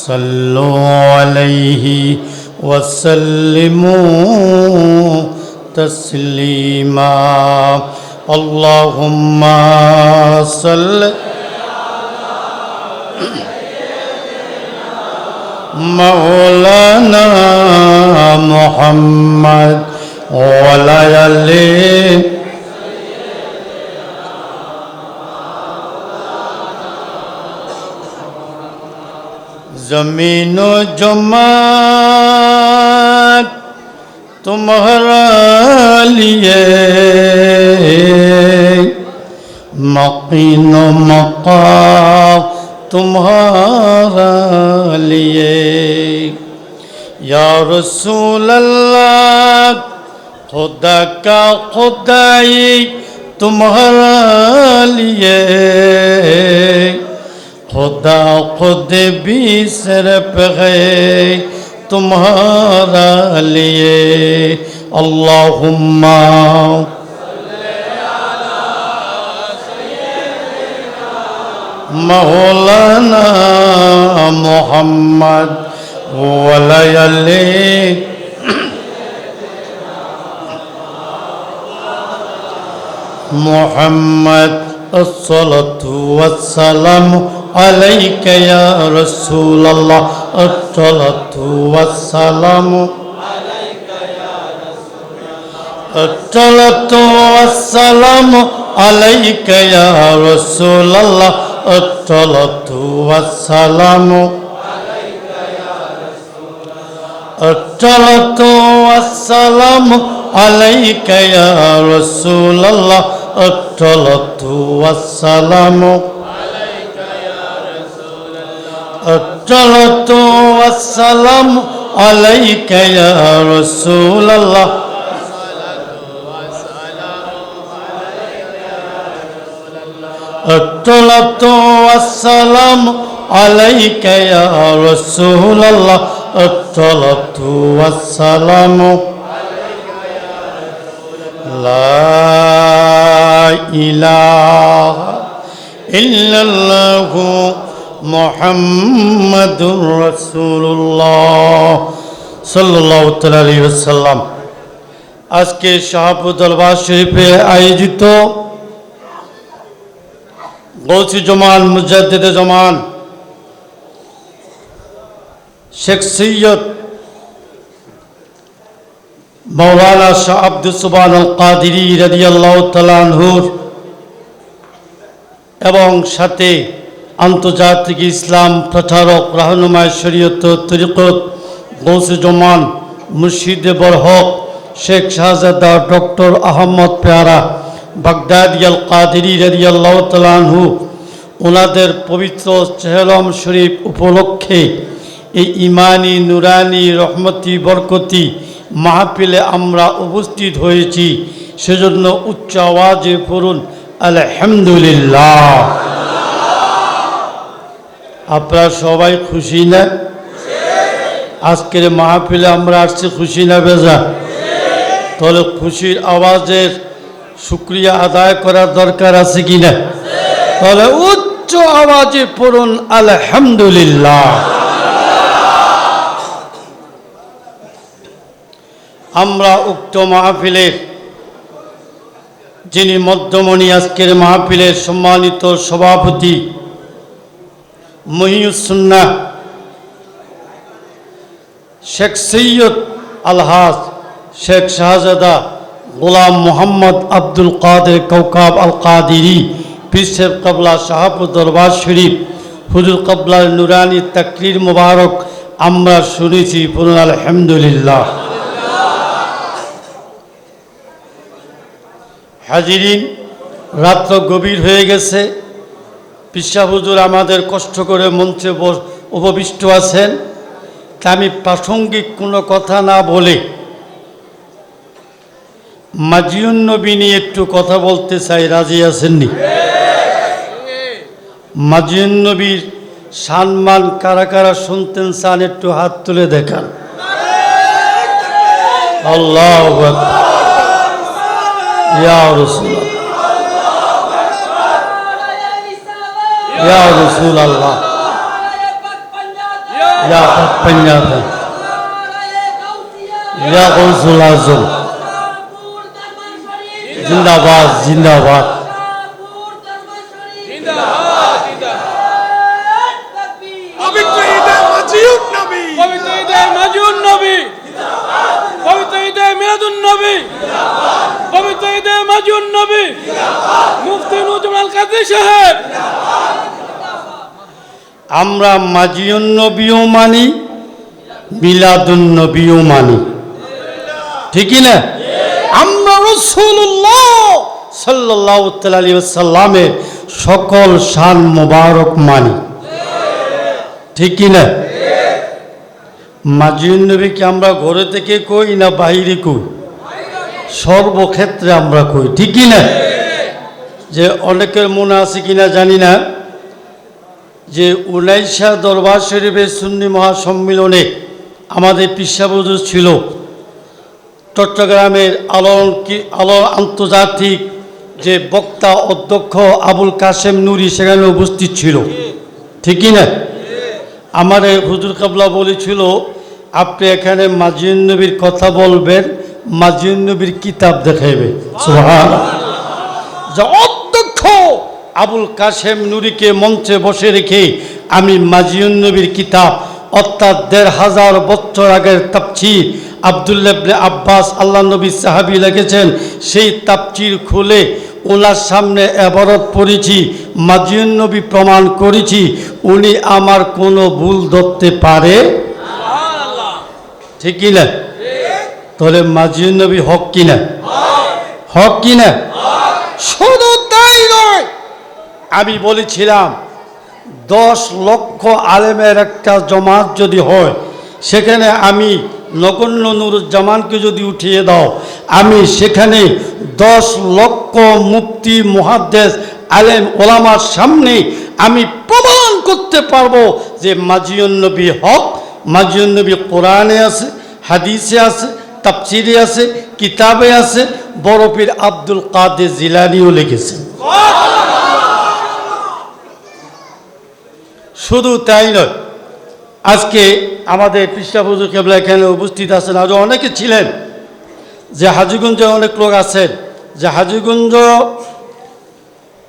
صلوا عليه وسلموا تسليما اللهم صل مولانا محمد وعلى آله ज़मीन जमात तुम्हारा लिए मकीन मकाम तुम्हारा लिए या रसूल अल्लाह खुदा का खुदाई तुम्हारा लिए खुदा खुद भी सिर्फ है तुम्हारा लिए अल्लाहुम्मा मौलाना मुहम्मद वलयले मुहम्मद अस्सलातु वस्सलामु अलैका या रसूल अल्लाह अस्सलातु वस्सलामु अलैका या रसूल अस्सलातु वस्सलामु अलैका या रसूल अल्लाह अस्सलातु वस्सलामु अलैका या रसूल अस्सलातु वस्सलामु अलैका या रसूल अल्लाह अस्सलातु वस्सलामु अस्सलातु वस्सलामु अलैका या रसूल अल्लाह अस्सलातु वस्सलामु अलैका या रसूल अल्लाह अस्सलातु वस्सलामु ला इलाहा इल्लल्लाहु मुहम्मदुर रसूलुल्लाह सल्लल्लाहु अलैहि वसल्लम। आज के शाहपुर दरबार शरीफे आयोजित गौसी जमान मुजद्दिद जमान शेख सैयद मौलाना शाह अब्दुल सुबहान अल कादिरी রাদিয়াল্লাহু তাআলা আনহুর এবং সাথে আন্তর্জাতিক ইসলাম প্রচারক রাহনুমায় শরীয়ত তরিকত গৌসে জমান মুর্শিদে বরহক শেখ শাহজাদা ডক্টর আহমদ পেয়ারা বাগদাদি আল কাদিরি রাদিয়াল্লাহু তাআলা আনহু ওনাদের পবিত্র চেহরম শরীফ উপলক্ষে এই ইমানি নুরানি রহমতি বরকতি মাহফিলে আমরা উপস্থিত হয়েছি, সেজন্য উচ্চ আওয়াজে পড়ুন আলহামদুলিল্লাহ। আপনারা সবাই খুশি না? আজকের মাহফিলে আমরা আসছি খুশি না বেজা? তাহলে খুশির আওয়াজের শুকরিয়া আদায় করার দরকার আছে কি না? তাহলে উচ্চ আওয়াজে পড়ুন আলহামদুলিল্লাহ। আমরা উক্ত মাহফিলের যিনি মধ্যমণি আজকের মাহফিলের সম্মানিত সভাপতি মহিউস সুন্নাহ শেখ সৈয়দ আলহাজ শেখ শাহজাদা গোলাম মোহাম্মদ আব্দুল কাদের কৌকাব আল কাদিরি পীর সাহেব কাবলা শাহপুর দরবার শরীফ হুজুর কাবলার নুরানি তাকরির মুবারক আমরা শুনেছি, বলুন আলহামদুলিল্লাহ। হাজিরিন, রাত্র গভীর হয়ে গেছে, পিসা হুজুর আমাদের কষ্ট করে মঞ্চে উপবিষ্ট আছেন। তা আমি প্রাসঙ্গিক কোনো কথা না বলে মাজিউন নবী নিয়ে একটু কথা বলতে চাই, রাজি আছেননি? মাজিউন নবীর সম্মান কারা কারা শুনতেন চান একটু হাত তুলে দেখান। আল্লাহু আকবার। ইয়া রাসূলুল্লাহ, ইয়া রাসূলুল্লাহ, ইয়া পাঞ্জাব ইয়া গৌসুল আজম জিন্দাবাদ জিন্দাবাদ। পবিত্র ঈদে মাজিউন নবী, পবিত্র ঈদে মাজিউন নবী, পবিত্র ঈদে মিলাদুন নবী, পবিত্র ঈদে মাজিউন নবী, মুফতি নুরুজ্জামান কাদরী সাহেব। আমরা মাজিউন নবীও মানি, মিলাদুন নবীও মানি, ঠিকই না? আমরা রাসূলুল্লাহ সাল্লাল্লাহু আলাইহি ওয়াসাল্লামের সকল শান মোবারক মানি, ঠিক কি না? মাজিউন নবীকে আমরা ঘরে থেকে কই না বাইরে কই? সর্বক্ষেত্রে আমরা কই, ঠিক কি না? যে অনেকের মনে আছে কিনা জানি না, যে 19 দরবার শরীফের সুন্নি মহাসম্মিলনে আমাদের পিসা হুজুর ছিল, চট্টগ্রামের আলো আন্তর্জাতিক যে বক্তা অধ্যক্ষ আবুল কাশেম নুরি সেখানে উপস্থিত ছিল, ঠিকই না? আমাদের হুজুর কাবলা বলেছিল, আপনি এখানে মাজিউন নবীর কথা বলবেন, মাজিউন নবীর কিতাব দেখাইবে। সুবহানাল্লাহ। যে অধ্যক্ষ আবুল কাশেম নুরিকে মঞ্চে বসে রেখে আমি মাজিউন নবীর কিতাব অর্থাৎ 1500 বছর আগের তাফসীর আব্দুল্লাহ ইবনে আব্বাস আল্লাহ নবী সাহাবী লিখেছেন, সেই তাফসীর খুলে ওনার সামনে ইবারত পড়েছি, মাজিউন নবী প্রমাণ করেছি উনি আমার কোনো ভুল ধরতে পারে, ঠিক কিনা? তাহলে মাজিউন নবী হক কিনা? হক কিনা? শুধু তাই নয়, আমি বলেছিলাম 10 লক্ষ আলেমের একটা জমাত যদি হয়, সেখানে আমি নগণ্য নুরুজ্জামানকে যদি উঠিয়ে দাও, আমি সেখানে 10 লক্ষ মুফতি মুহাদ্দিস আলেম ওলামার সামনে আমি প্রমাণ করতে পারবো যে মাজিউন নবী হক। মাজিউন নবী কোরআনে আছে, হাদিসে আছে, তাফসীরে আছে, কিতাবে আছে, বড় পীর আব্দুল কাদের জিলানীও লিখেছে। শুধু তাই নয়, আজকে আমাদের পৃষ্ঠা হুজুর কেবলা এখানে উপস্থিত আছেন, আরও অনেকে ছিলেন। যে হাজীগঞ্জে অনেক লোক আছেন, যে হাজীগঞ্জ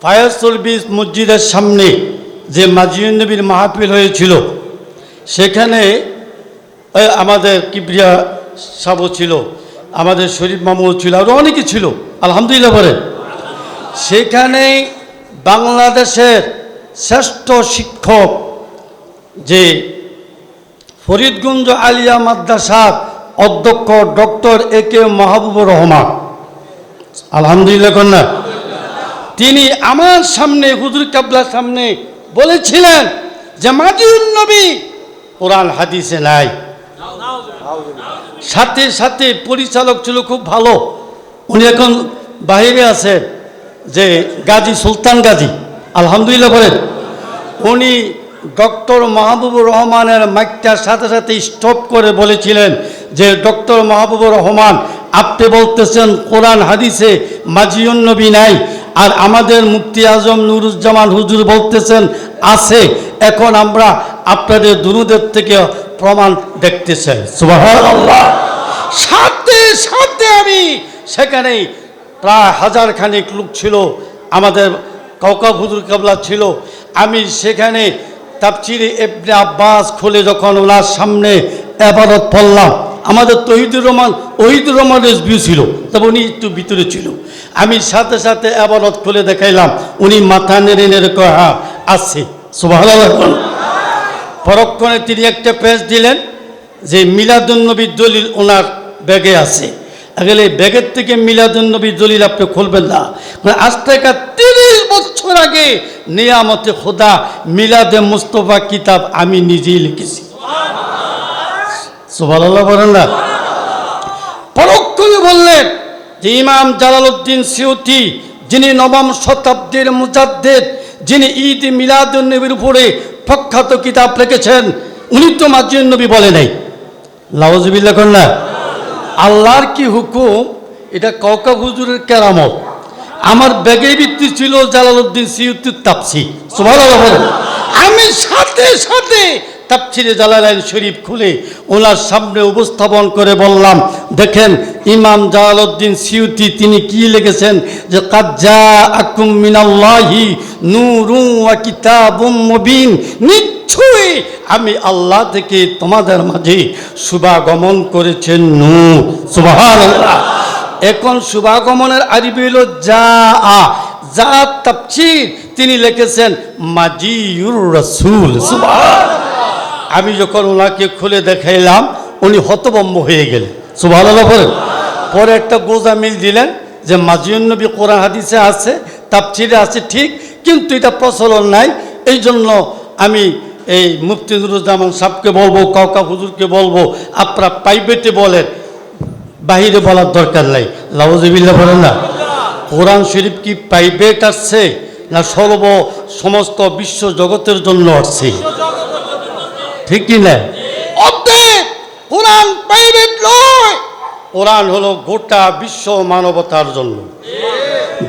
ফায়ার সার্ভিস মসজিদের সামনে যে মাজিউন নবীর মাহফিল হয়েছিল, সেখানে আমাদের কিবরিয়া সাবও ছিল, আমাদের শরীফ মামুও ছিল, আরও অনেকে ছিল, আলহামদুলিল্লাহ বলেন। সেখানে বাংলাদেশের শ্রেষ্ঠ শিক্ষক যে ফরিদগঞ্জ আলিয়া মাদ্রাসার অধ্যক্ষ ডক্টর AK মাহবুবুর রহমান, আলহামদুলিল্লাহ কন্যা, তিনি আমার সামনে হুজুর কাবলার সামনে বলেছিলেন যে মাজিউন নবী কোরআন হাদিসে নাই। সাথে সাথে পরিচালক ছিল খুব ভালো, উনি এখন বাইরে আছেন, যে গাজী সুলতান গাজী, আলহামদুলিল্লাহ বলেন। উনি ডক্টর মাহবুবুর রহমানের মাইকটার সাথে সাথে স্টপ করে বলেছিলেন যে ডক্টর মাহবুবুর রহমান, আপনি বলতেছেন কোরআন হাদিসে মাজিউন নবী নাই, আর আমাদের মুফতি আজম নুরুজ্জামান হুজুর বলতেছেন আছে, এখন আমরা আপনাদের দুরুদের থেকে প্রমাণ দেখতে চাই। সুবহানাল্লাহ। সাথে সাথে আমি সেখানে প্রায় 1000 খানেক লোক ছিল, আমাদের কওকাব হুজুর কাবলা ছিল, আমি সেখানে তাফসীরে ইবনে আব্বাস খুলে যখন ওনার সামনে ইবারত পড়লাম, আমাদের ওহিদুর রহমান রেজভি ছিল, তবে উনি একটু ভিতরে ছিল, আমি সাথে সাথে ইবারত খুলে দেখাইলাম, উনি মাথা নেড়ে নেড়ে কয় হ্যাঁ আছে। সুবহানাল্লাহ। পরক্ষণে তিনি একটা পেজ দিলেন যে মিলাদুন নবীর দলিল ওনার ব্যাগে আছে। আগলে ব্যাগের থেকে মিলাদুন নবীর দলিল আপনি খুলবেন না, আজ থেকে 30 বছর আগে নিয়ামতে খোদা মিলাদে মুস্তফা কিতাব আমি নিজেই লিখেছি। সুবহানাল্লাহ বলেন না? পরক্ষণে বললেন যে ইমাম জালালউদ্দিন সিউতি, যিনি 9ম শতাব্দীর মুজাদ্দিদ, যিনি ঈদ মিলাদুন নবীর উপরে প্রখ্যাত কিতাব লিখেছেন, উনি তো মাজিউন নবী বলে নাই। লাউযুবিল্লাহ করেন না? আল্লাহর কি হুকুম, এটা কওকাব হুজুরের কেরামত। আমার ব্যাগের ভিত্তি ছিল জালালউদ্দিন সিউতির তাফসীর। সুবহানাল্লাহ। আমি সাথে সাথে তাফসীরে জালালাইন শরীফ খুলে ওনার সামনে উপস্থাপন করে বললাম, দেখেন ইমাম জালালউদ্দিন সিউতি তিনি কি লিখেছেন যে কাদ জাআকুম মিনাল্লাহি নূরুন ওয়া কিতাবুম মুবিন, নিশ্চয়ই আমি আল্লাহ থেকে তোমাদের মাঝে শুভাগমন করেছেন নূর। সুবহানাল্লাহ। এখন শুভাগমনের আরবি হলো যা তাফসীর তিনি লিখেছেন মাজিউর রাসূল। সুবহানাল্লাহ। আমি যখন ওনাকে খুলে দেখাইলাম উনি হতভম্ব হয়ে গেলেন। সুবহানাল্লাহ। পরে একটা গোজামিল দিলেন যে মাজিউন নবী কোরআন হাদিসে আছে, তাফসীরে আছে ঠিক, কিন্তু এটা প্রচলন নাই। এই জন্য আমি এই মুফতি নুরুজ্জামান সাহেবকে বলবো, কাউকা হুজুরকে বলবো, আপনারা প্রাইভেটে বলেন, বাহিরে বলার দরকার নাই। লাউযুবিল্লাহ বলেন না। কোরআন শরীফ কি প্রাইভেট আসছে না সমস্ত বিশ্ব জগতের জন্য আসছে? ঠিক কি না? অতএব কোরআন প্রাইভেট নয়, কোরআন হলো গোটা বিশ্ব মানবতার জন্য,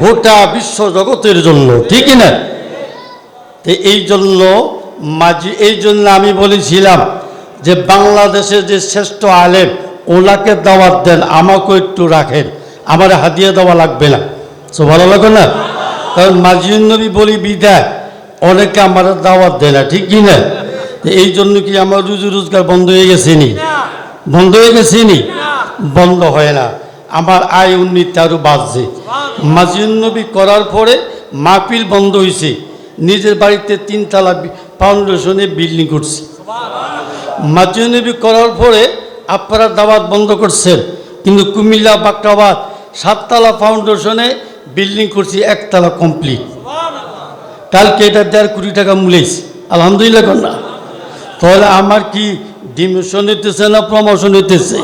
গোটা বিশ্ব জগতের জন্য। ঠিক না? এই জন্য এই জন্য আমি বলেছিলাম যে বাংলাদেশের যে শ্রেষ্ঠ আলেম ওনাকে দাওয়াত দেন, আমাকেও একটু রাখেন, আমার হাদিয়া দেওয়া লাগবে না। তো ভালো লাগে না? কারণ মাজিউন নবী বলি বিদায় অনেকে আমার দাওয়াত দেয় না। ঠিক কি না? এই জন্য কি আমার রুজি রোজগার বন্ধ হয়ে গেছে নি? বন্ধ হয়ে গেছে নি? বন্ধ হয় না, আমার আয় উন্নতি আরও বাড়ছে। মাজিউন নবী করার পরে মাহফিল বন্ধ হয়েছে, নিজের বাড়িতে 3 তলা ফাউন্ডেশনে বিল্ডিং করছি। মাজিউন নবী করার পরে আপনারা দাওয়াত বন্ধ করছেন, কিন্তু কুমিল্লা বাকরাবাদ 7 তলা ফাউন্ডেশনে বিল্ডিং করছি, 1 তলা কমপ্লিট। কালকে এটা 1.5 কোটি টাকা মূল্যেছে, আলহামদুলিল্লাহ। না তাহলে আমার কি ডিমোশন হইতেছে না প্রমোশন হইতেছে?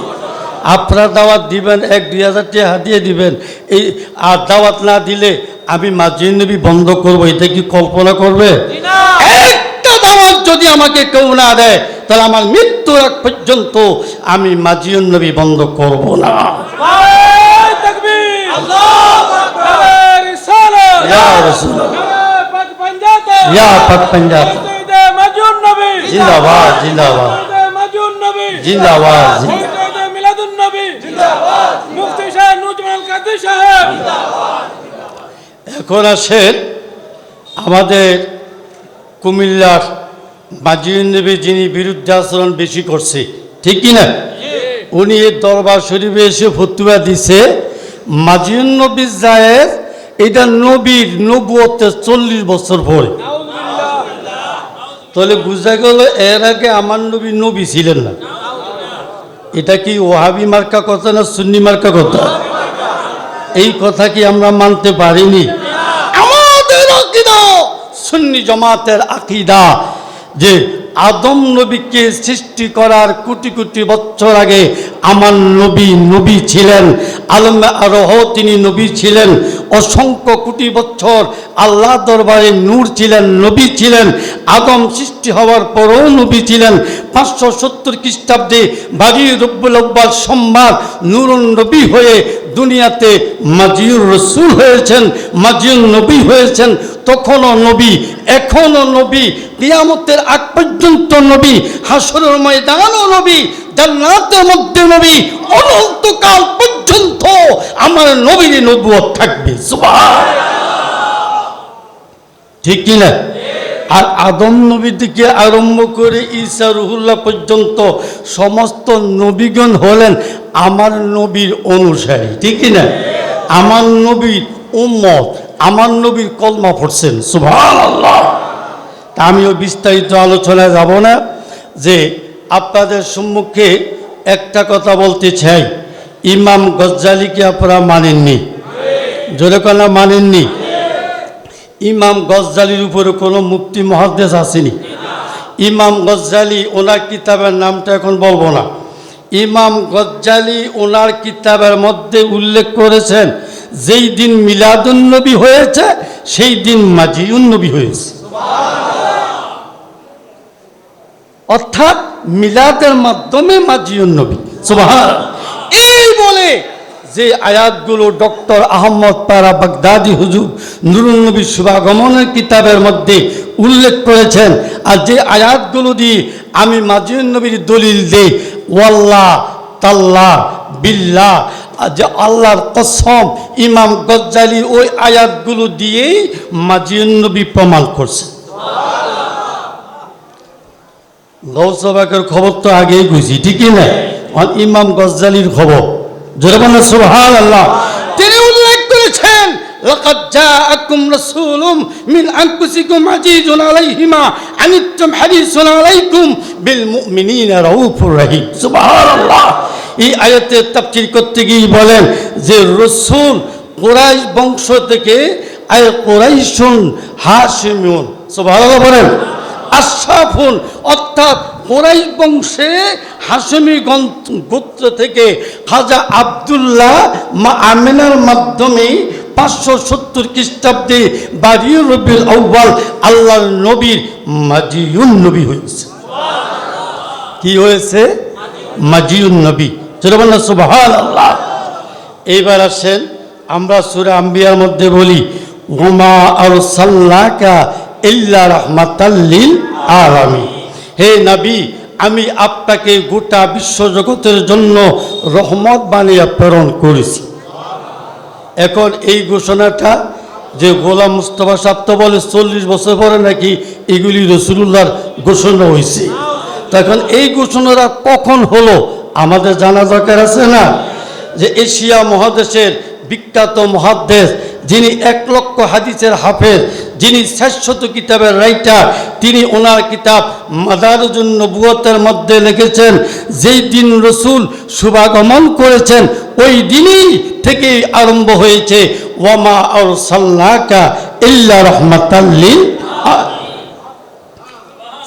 আপনারা দাওয়াত দিবেন, 1-2 হাজার টাকা দিয়ে দিবেন, এই আর দাওয়াত না দিলে আমি মাজিউন নবী বন্ধ করবো, এটা কি কল্পনা করবে? একটা দাওয়াত যদি আমাকে কেউ না দেয় তাহলে আমার মৃত্যুর আগ পর্যন্ত আমি মাজিউন নবী বন্ধ করব না। জিন্দাবাদ জিন্দাবাদ জিন্দাবাদ। এখন আসেন আমাদের কুমিল্লার মাজিউন নবী যিনি বিরুদ্ধে আচরণ বেশি করছে, ঠিক কিনা? উনি দরবার শরীফে এসে ফতুয়া দিছে মাজিউন নবী জায়েজ, এটা নবীর নবুয়তের 40 বছর পরে। তাহলে বুঝা গেল এর আগে আমার নবী নবী ছিলেন না। এটা কি ওহাবি মার্কা কথা না সুন্নি মার্কা কথা? এই কথা কি আমরা মানতে পারিনি? আমাদের আকীদা সুন্নি জামাতের আকীদা যে আদম নবীকে সৃষ্টি করার কোটি কোটি বছর আগে আমার নবী ছিলেন, আলমে আরোহ তিনি নবী ছিলেন, অসংখ্য কোটি বছর আল্লাহ দরবারে নূর ছিলেন, নবী ছিলেন, আদম সৃষ্টি হওয়ার পরও নবী ছিলেন। 570 খ্রিস্টাব্দে বারি রব্বুল আউয়াল সোমবার নূরুন নবী হয়ে দুনিয়াতে মাজিউর রাসূল হয়েছেন, মাজিউন নবী হয়েছেন। তখনও নবী, এখনও নবী, কিয়ামতের আগ পর্যন্ত নবী, হাসরের ময়দানও নবী, জান্নাতের মধ্যে নবী, অনন্তকাল পর্যন্ত আমার নবীর নবুয়ত থাকবে। সুবহানাল্লাহ। ঠিক কি না? আর আদম নবী থেকে আরম্ভ করে ঈসা রুহুল্লাহ পর্যন্ত সমস্ত নবীগণ হলেন আমার নবীর অনুসারী। ঠিক কি না? আমার নবীর উম্মত, আমার নবীর কলমা পড়ছেন। সুবহানাল্লাহ। তা আমিও বিস্তারিত আলোচনায় যাব না, যে আপনাদের সম্মুখে একটা কথা বলতে চাই, ইমাম গজ্জালিকে আপনারা মানেননি, জোরে কথা মানেননি। ইমাম গজ্জালির উপরে কোনো মুফতি মুহাদ্দিস আসেনি। ইমাম গজ্জালি ওনার কিতাবের নামটা এখন বলবো না। ইমাম গজ্জালি ওনার কিতাবের মধ্যে উল্লেখ করেছেন যেই দিন মিলাদুন নবী হয়েছে সেই দিন মাজিউন নবী হয়েছে। অর্থাৎ মিলাদের মাধ্যমে মাজিউন নবী। সুবহানাল্লাহ। এই বলে যে আয়াতগুলো ডক্টর আহমদ পারা বাগদাদি হুজুর নুরুন নবী শুভাগমনের কিতাবের মধ্যে উল্লেখ করেছেন, আর যে আয়াতগুলো দিয়ে আমি মাজিউন নবীর দলিল দেই, ওয়াল্লাহ তাল্লাহ বিল্লাহ, যে আল্লাহর কসম, ইমাম গজ্জালি ওই আয়াতগুলো দিয়েই মাজিউন নবী প্রমাণ করছে। গৌসবাকের খবর তো আগেই বুঝি, ঠিকই না? ইমাম গজ্জালির খবর, জোরে বলেন সুবহানাল্লাহ। তিনি উল্লেখ করেছেন, লাকাদ জাআকুম রাসূলুম মিন আনফুসিকুম আজিজুন আলাইহি মা আনিতুম হারিসুন আলাইকুম বিল মুমিনিনা রাউফুর রহিম। সুবহানাল্লাহ। এই আয়াতের তাফসীর করতে গিয়ে বলেন যে রাসূল কুরাইশ বংশ থেকে, আয় কুরাইশুন হাশিমুন, সুবহানাল্লাহ বলেন, আশরাফুন, অর্থাৎ কুরাইশ বংশে হাশেমি গোত্র থেকে খাজা আব্দুল্লাহ মা আমিনার মাধ্যমে 570 খ্রিস্টাব্দে বারিউর রবিউল আউয়াল আল্লাহর নবীর মাজিউন নবী হয়েছে। কি হয়েছে? মাজিউন নবী। সুবহানাল্লাহ। এইবার আসেন আমরা সূরা আম্বিয়ার মধ্যে বলি, ওমা আরসালনাকা ইল্লা রাহমাতাল লিল আলামিন। হে নবী, আমি আপনাকে গোটা বিশ্বজগতের জন্য রহমত বানিয়ে প্রেরণ করেছি। এখন এই ঘোষণাটা যে গোলাম মুস্তাফা সাহেব তো বলে 40 বছর পরে নাকি এগুলি রাসূলুল্লাহর ঘোষণা হয়েছে, তখন এই ঘোষণাটা কখন হলো আমাদের জানা দরকার আছে না? যে এশিয়া মহাদেশের বিখ্যাত মুহাদ্দিস, যিনি 1 লক্ষ হাদিসের হাফেজ, যিনি 600 কিতাবের রাইটার, তিনি ওনার কিতাব মাদারুজুন নবুয়তের মধ্যে লিখেছেন, যেই দিন রসুল শুভাগমন করেছেন ওই দিনই থেকে আরম্ভ হয়েছে ওয়ামা আরসালনাকা ইল্লা রাহমাতাল লিল আলামিন।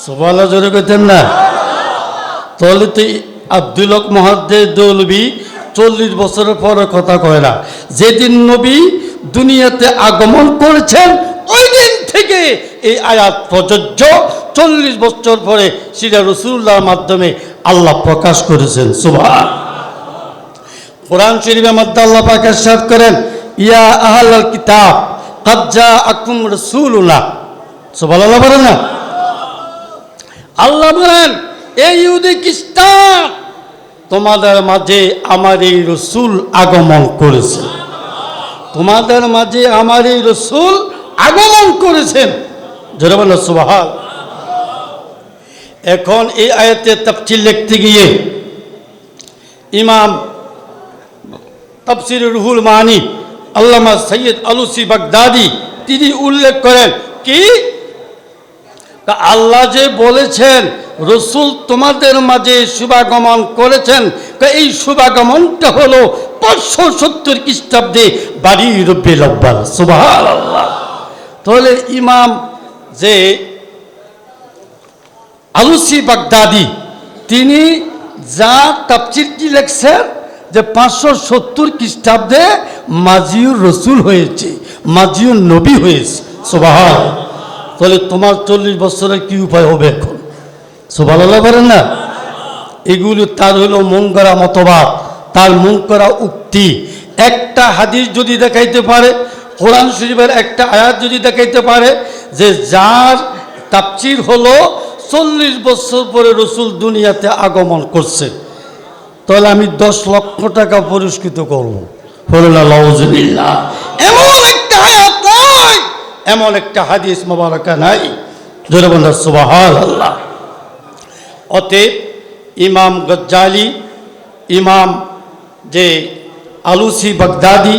সুবহানাল্লাহ, জোরে কইতেন না? তাহলে তো আব্দুল হক মুহাদ্দিস দৌলভী 40 বছরের পরে কথা কয় না, যেদিন নবী দুনিয়াতে আগমন করেছেন ওই দিন থেকে এই আয়াত প্রযোজ্য। 40 বছর পরে সেটা রাসূলুল্লাহর মাধ্যমে আল্লাহ প্রকাশ করেছেন। সুবহান। কোরআন শরীফের মধ্যে আল্লাহ পাক ইরশাদ করেন, ইয়া আহলাল কিতাব কাদ জাআকুম রাসূলুনা। সুবহানাল্লাহ বলেন না? আল্লাহ বলেন, এই ইহুদি খ্রিস্টান, তোমাদের মাঝে আমার এই রসুল আগমন করেছে, তোমাদের মাঝে আমার এই রসুল আগমন করেছেন। জোরে বলো সুবহান। এখন এই আয়াতের তাফসীর লিখতে গিয়ে ইমাম তাফসীর রুহুল মানি আল্লামা সৈয়দ আলুসি বাগদাদি তিনি উল্লেখ করেন কি, আল্লাহ যে বলেছেন রসুল তোমাদের মাঝে শুভাগমন করেছেন, এই শুভাগমনটা হলো 570 খ্রিস্টাব্দে বারিউর রবিউল আউয়াল। সুবহানাল্লাহ। তাহলে ইমাম যে আলুসি বাগদাদি তিনি যা তাফসীর কি লিখছেন যে 570 খ্রিস্টাব্দে মাজিউর রসুল হয়েছে, মাজিউন নবী হয়েছে। সুবহানাল্লাহ। তাহলে তোমার 40 বছরের কি উপায় হবে এখন? সুবহানাল্লাহ বলেন না? এগুলো তার হলো মন করা মতবাদ, তার মন করা উক্তি। একটা হাদিস যদি দেখাইতে পারে, কোরআন শরীফের একটা আয়াত যদি দেখাইতে পারে যে যার তাফসীর হলো 40 বছর পরে রসুল দুনিয়াতে আগমন করছে, তাহলে আমি 10 লক্ষ টাকা পুরস্কৃত করব। নাউযুবিল্লাহ। এমন একটা আয়াত নাই, এমন একটা হাদিস মুবারাকা নাই। জোরে বলেন সুবহানাল্লাহ। অতএব ইমাম গজ্জালি, ইমাম যে আলুসি বাগদাদি,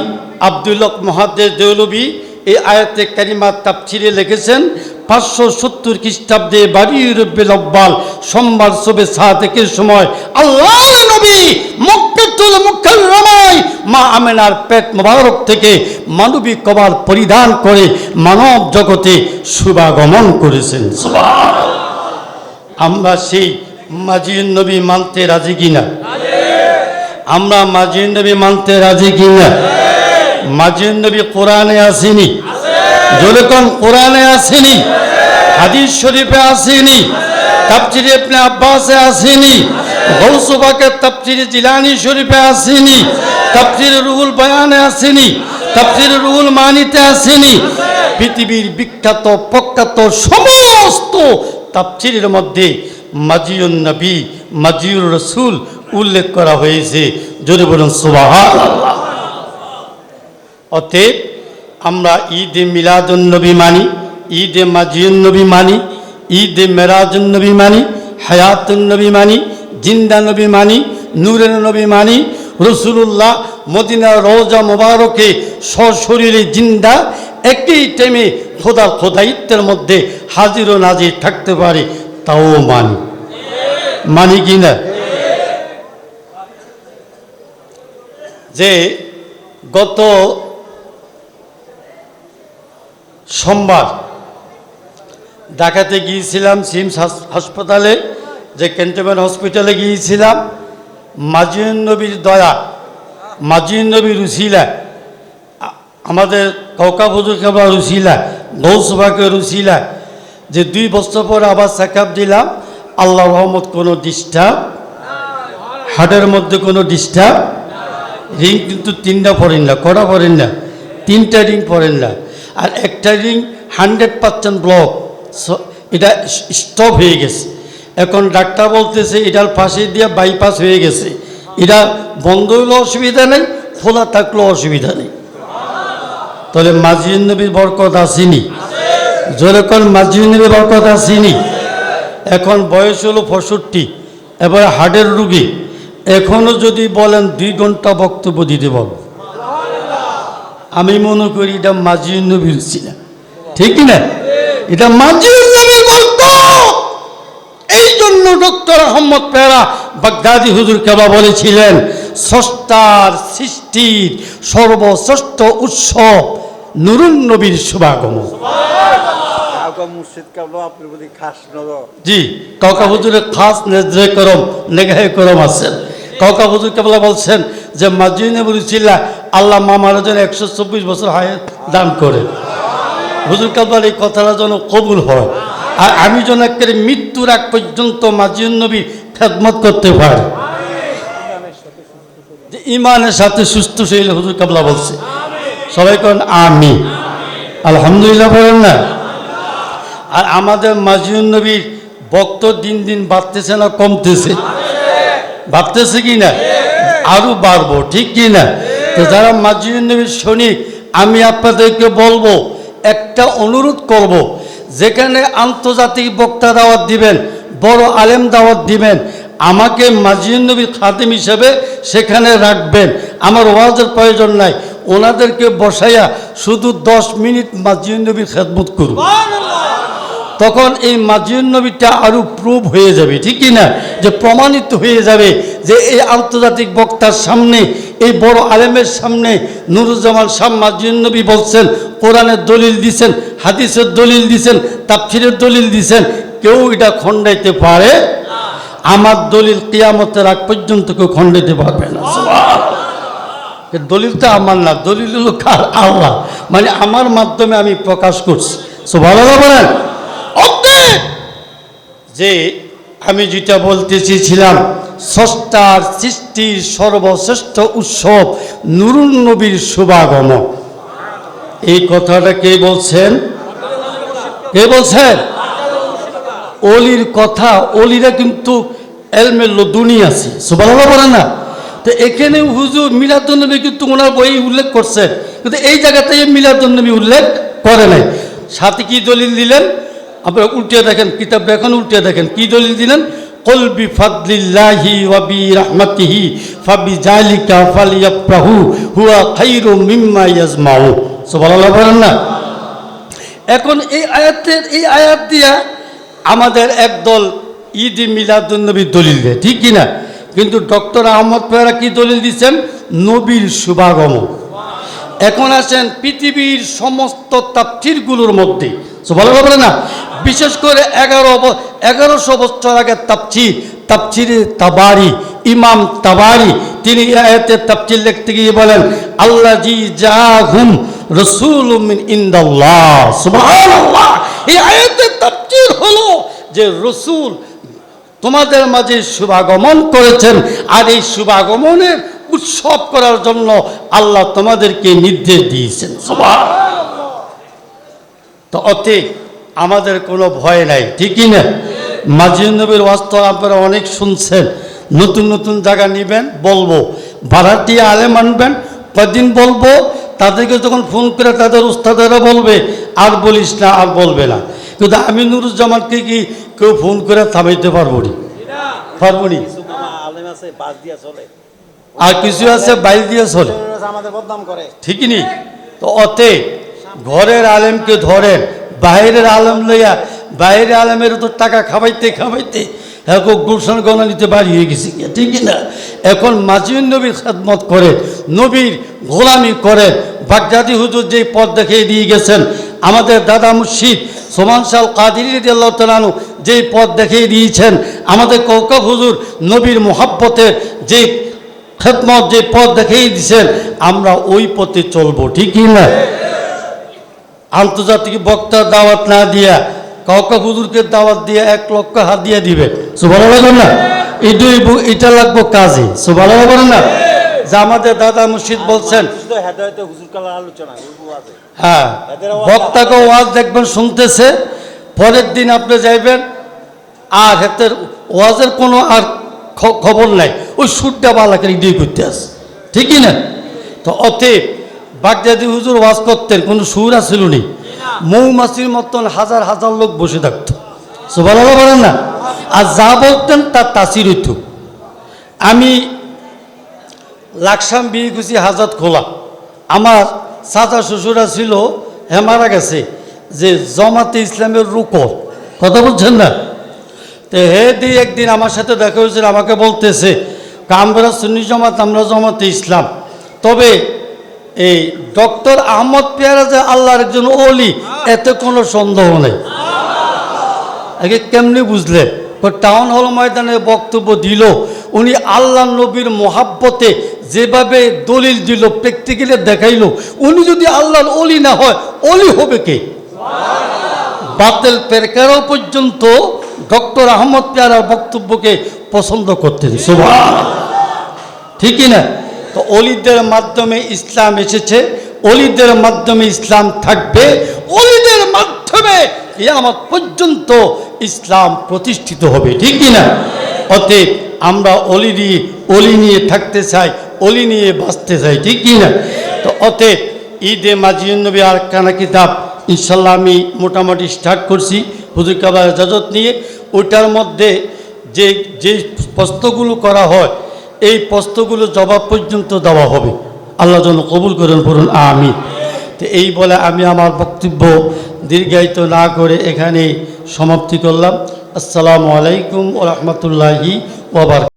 আব্দুল হক মুহাদ্দিস দেওলভী এই আয়াতে কারিমা তাফসীরে লিখেছেন 570 খ্রিস্টাব্দে বারিউর রবিউল আউয়াল সোমবার সবে সাদেকের সময় আল্লাহর নবী মক্কাতুল মুকাররমায় মা আমিনার পেট মোবারক থেকে মানবী কবর পরিধান করে মানব জগতে শুভাগমন করেছেন। সুবহানাল্লাহ। আমরা সেই মাজিউন নবী মানতে রাজি কিনা? আমরা মাজিউন নবী মানতে রাজি কিনা? মাজিউন নবী কোরআনে আসেনি? যেরকম কোরআনে আসেনি, হাদিস শরীফে আসেনি, তাফসীরে ইবনে আব্বাসে আসেনি, গৌসে পাকের তাফসীরে জিলানী শরীফে আসেনি, তাফসীরে রুহুল বয়ানে আসেনি, তাফসীরে রুহুল মানিতে আসেনি। পৃথিবীর বিখ্যাত প্রখ্যাত সমস্ত তাফসীরের মধ্যে মাজিউন নবী, মাজিউর রসুল উল্লেখ করা হয়েছে। জোরে বলুন সুবহানাল্লাহ। অতএব আমরা ঈদে মিলাদুন নবী মানি, ঈদে মাজিউন নবী মানি, ঈদে মেরাজুন নবী মানি, হায়াতুন নবী মানি, জিন্দা নবী মানি, নূরের নবী মানি। রসুল্লাহ মদিনার রওজা মোবারকে সশরীরে জিন্দা একই টাইমে খোদার খোদাইত্বের মধ্যে হাজির ও নাজির থাকতে পারে, তাও মানি। মানি কি না? যে গত সোমবার ঢাকাতে গিয়েছিলাম, সিমস হাসপাতালে, যে ক্যান্টনমেন্ট হসপিটালে গিয়েছিলাম। মাজিউন নবীর দয়া, মাজিউন নবীর রুসিলা, আমাদের কওকাব হুজুর কেবলা রুসিলা, গৌসে পাকের রুসিলা, যে 2 বছর পর আবার চেকআপ দিলাম। আল্লাহর রহমত, কোনো ডিস্টার্ব, হার্টের মধ্যে কোনো ডিস্টার্ব। রিং কিন্তু 3টা পড়েন না, কটা পড়েন না, 3টা রিং পড়েন না। আর একটা রিং 100% ব্লক, এটা স্টপ হয়ে গেছে। এখন ডাক্তার বলতেছে এটার পাশে দিয়ে বাইপাস হয়ে গেছে, এটা বন্ধ হলেও অসুবিধা নেই, খোলা থাকলেও অসুবিধা নেই। তাহলে মাজিউন নবীর বরকত আসেনি? জোরে কোন মাজিউন নবীর বরকত আসেনি? এখন বয়স হলো 65, এবার হার্টের রুগী। এখনও যদি বলেন 2 ঘন্টা বক্তব্য দিতে বলো, আমি মনে করি এটা মাজিউন নবীর ছিল, ঠিক না? এটা মাজিউন নবীর বরকত। এই জন্য ডক্টর আহমদ পেয়ারা বাগদাদি হুজুর কেবলা বলেছিলেন, স্রষ্টার সৃষ্টির সর্বশ্রেষ্ঠ উৎসব নুরুন নবীর শুভাগমন। জি, কওকাব হুজুরের খাস নেজরে করম, নেগাহে করম আছেন। কওকাব হুজুর কেবলা বলছেন যে মাজিউন নবীর উসিলা আল্লাহ মামার জন্য 124 বছর হায়াত দান করে। হুজুর কেবলার এই কথাটা যেন কবুল হয়, আর আমি যেন একেবারে মৃত্যুর আগ পর্যন্ত মাজিউন নবীর খেদমত করতে পারি, যে ইমানের সাথে সুস্থ শরীরে। হুজুর কেবলা বলছে, সবাই কোন আমিন, আলহামদুলিল্লাহ বলেন না? আর আমাদের মাজিউন নবীর ভক্ত দিন দিন বাড়তেছে না কমতেছে? বাড়তেছে কি না? আরো বাড়বো, ঠিক কি না? তো যারা মাজিউন নবীর সৈনিক, আমি আপনাদেরকে বলবো, একটা অনুরোধ করব, যেখানে আন্তর্জাতিক বক্তা দাওয়াত দিবেন, বড় আলেম দাওয়াত দিবেন, আমাকে মাজিউন নবীর খাদেম হিসেবে সেখানে রাখবেন। আমার ওয়াজের প্রয়োজন নাই, ওনাদেরকে বসাইয়া শুধু 10 মিনিট মাজিউন নবীর খেদমত করুন। তখন এই মাজিউন নবীটা আরো প্রুভ হয়ে যাবে, ঠিক কি না? যে প্রমাণিত হয়ে যাবে যে এই আন্তর্জাতিক বক্তার সামনে, এই বড় আলেমের সামনে নুরুজ্জামান শাহ মাজিউন নবী বলছেন, কোরআনের দলিল দিছেন, হাদিসের দলিল দিছেন, তাফসীরের দলিল দিছেন, কেউ এটা খণ্ডাইতে পারে? আমার দলিল কিয়ামতের আগ পর্যন্ত কেউ খণ্ডাইতে পারবে না। দলিলটা আমার না, দলিল হলো কার? আল্লাহ, মানে আমার মাধ্যমে আমি প্রকাশ করছি। সুবহানাল্লাহ বলেন। যে আমি যেটা বলতে চেয়েছিলাম, স্রষ্টার সৃষ্টির সর্বশ্রেষ্ঠ উৎসব নুরুন নবীর শুভাগমন। এই কথাটা কে বলছেন? কে বলছেন? অলির কথা। অলিরা কিন্তু এলমের লদুনি আছে, সুবহানাল্লাহ বলেন না? তো এখানে হুজুর মিলাদুন নবী কিন্তু ওনার বই উল্লেখ করছেন, কিন্তু এই জায়গাতে মিলাদুন নবী উল্লেখ করে নাই। সাথে কি দলিল দিলেন? আপনারা উল্টে দেখেন, কিতাবটা এখন উল্টে দেখেন, কি দলিল দিলেন? কুল বিফাদলিল্লাহি ওয়া বিরহমাতিহি ফাবিযালিকা ফালইফরাহু হুয়া খায়রুম মিম্মা ইয়াজমাউ। সুবহানাল্লাহ বলেন না? এখন এই আয়াত দিয়া আমাদের একদল ঈদ মিলাদুন নবীর দলিল দেয়, ঠিক কি না? কিন্তু ডক্টর আহমদ পেয়ারা কি দলিল দিচ্ছেন? নবীর শুভাগমন। এখন আসেন পৃথিবীর সমস্ত তাফসীরগুলোর মধ্যে, সুবহানাল্লাহ বলেন না, বিশেষ করে 1100 বছর আগে তাফসীরে তাবারি, ইমাম তাবারি, তিনি আয়াতের তাফসীর লিখতে গিয়ে বলেন, আল্লাযী জাআহুম রাসূলুম মিন ইনদাল্লাহ। সুবহানাল্লাহ। এই আয়াতের তাফসীর হলো যে রাসূল তোমাদের মাঝে শুভাগমন করেছেন, আর এই শুভাগমনের উৎসব করার জন্য আল্লাহ তোমাদেরকে নির্দেশ দিয়েছেন। সুবহানাল্লাহ। তো অতে আমাদের কোনো ভয় নাই, ঠিকই না? মাজিদ নবীর ওয়াজ তো আপনারা অনেক শুনছেন। নতুন নতুন জায়গা নেবেন, বলবো ভাড়াটি আলেম আনবেন, কদিন বলবো, তাদেরকে যখন ফোন করে তাদের উস্তাদেরা বলবে আর বলিস না, আর বলবে না। কিন্তু আমি নুরুজ্জামানকে কি কেউ ফোন করে থামাইতে পারবো নি? পারবো নি? আর কিছু আছে বাইরে দিয়ে চলে, ঠিকই নি? তো অতে ঘরের আলেমকে ধরেন, বাইরের আলেম লইয়া বাইরের আলেমের তো টাকা খাবাইতে খাবাইতে এখন গুলশান গণা নিতে বাড়ি হয়ে গেছে, ঠিকই না? এখন মাজিদ নবীর খেদমত করে, নবীর গোলামি করে। বাগদাদি হুজুর যেই পথ দেখিয়ে দিয়ে গেছেন, আমাদের দাদা মুর্শিদ সোমান শাহ কাদিরী রাদিয়াল্লাহু তাআলা আনহু যেই পথ দেখিয়ে দিয়েছেন, আমাদের কৌকব হুজুর নবীর মোহাব্বতের যে খেদমত যে পথ দেখিয়ে দিয়েছেন, আমরা ওই পথে চলবো, ঠিকই না? আন্তর্জাতিক বক্তার দাওয়াত না দিয়া কাউকে হুজুরকে দাওয়াত দিয়ে 1 লক্ষ হাদিয়া দিবে, সুবহানাল্লাহ না? এটা লাগবো কাজে, সুবহানাল্লাহ বলেন না? যে আমাদের দাদা মুর্শিদ বলছেন, হ্যাঁ, বক্তাকে ওয়াজ দেখবেন শুনতেছে, পরের দিন আপনি যাইবেন আর হাতের ওয়াজের কোনো আর খবর নাই, ওই সুরটা বালাকে দিয়ে করতে আসে, ঠিকই না? তো অতএব বাগদাদি হুজুর ওয়াজ করতেন, কোনো সুর আসিল নি, মৌমাছির মতন হাজার হাজার লোক বসে থাকতো, সুবহানাল্লাহ বলেন না? আর যা বলতেন তার তাসির হইত। আমি লাকসাম বিয়েকুচি হাজত খোলা, আমার চাচা শ্বশুরা ছিল, হে মারা গেছে, যে জামাতে ইসলামের রুকন, কথা বলছেন না? তো হে দিয়ে একদিন আমার সাথে দেখা হয়েছিল, আমাকে বলতেছে আমরা সুন্নি জামাত, আমরা জামাতে ইসলাম, তবে এই ডক্টর আহমদ পেয়ারা যে আল্লাহর একজন ওলি, এতে কোনো সন্দেহ নেই। আগে কেমনি বুঝলে? টাউন হল ময়দানে বক্তব্য দিল, উনি আল্লাহ নবীর মোহাব্বতে যেভাবে দলিল দিল, প্র্যাকটিক্যালি দেখাইল, উনি যদি আল্লাহর ওলি না হয়, ওলি হবে কে? বাতিল পেরকারও পর্যন্ত ডক্টর আহমদ পেয়ারার বক্তব্যকে পছন্দ করতেন, সুবহানাল্লাহ, ঠিকই না? তো অলিদের মাধ্যমে ইসলাম এসেছে, অলিদের মাধ্যমে ইসলাম থাকবে, অলিদের মাধ্যমে কিয়ামত পর্যন্ত ইসলাম প্রতিষ্ঠিত হবে, ঠিকই না? অতএব আমরা অলি নিয়ে থাকতে চাই, অলি নিয়ে বাঁচতে চাই, ঠিকই না? তো অতএব ঈদে মাজিদ নবী আর কানা কিতাব ইনশাল্লাহ আমি মোটামুটি স্টার্ট করছি হুজুর কাবার ইজাজত নিয়ে। ওইটার মধ্যে যে যে প্রশ্নগুলো করা হয়, এই প্রশ্নগুলো জবাব পর্যন্ত দেওয়া হবে, আল্লাহ যেন কবুল করেন, পড়ুন আমিন। তো এই বলে আমি আমার বক্তব্য দীর্ঘায়িত না করে এখানেই সমাপ্তি করলাম। আসসালামু আলাইকুম ওয়া রাহমাতুল্লাহি ওয়া বারাকাতুহু।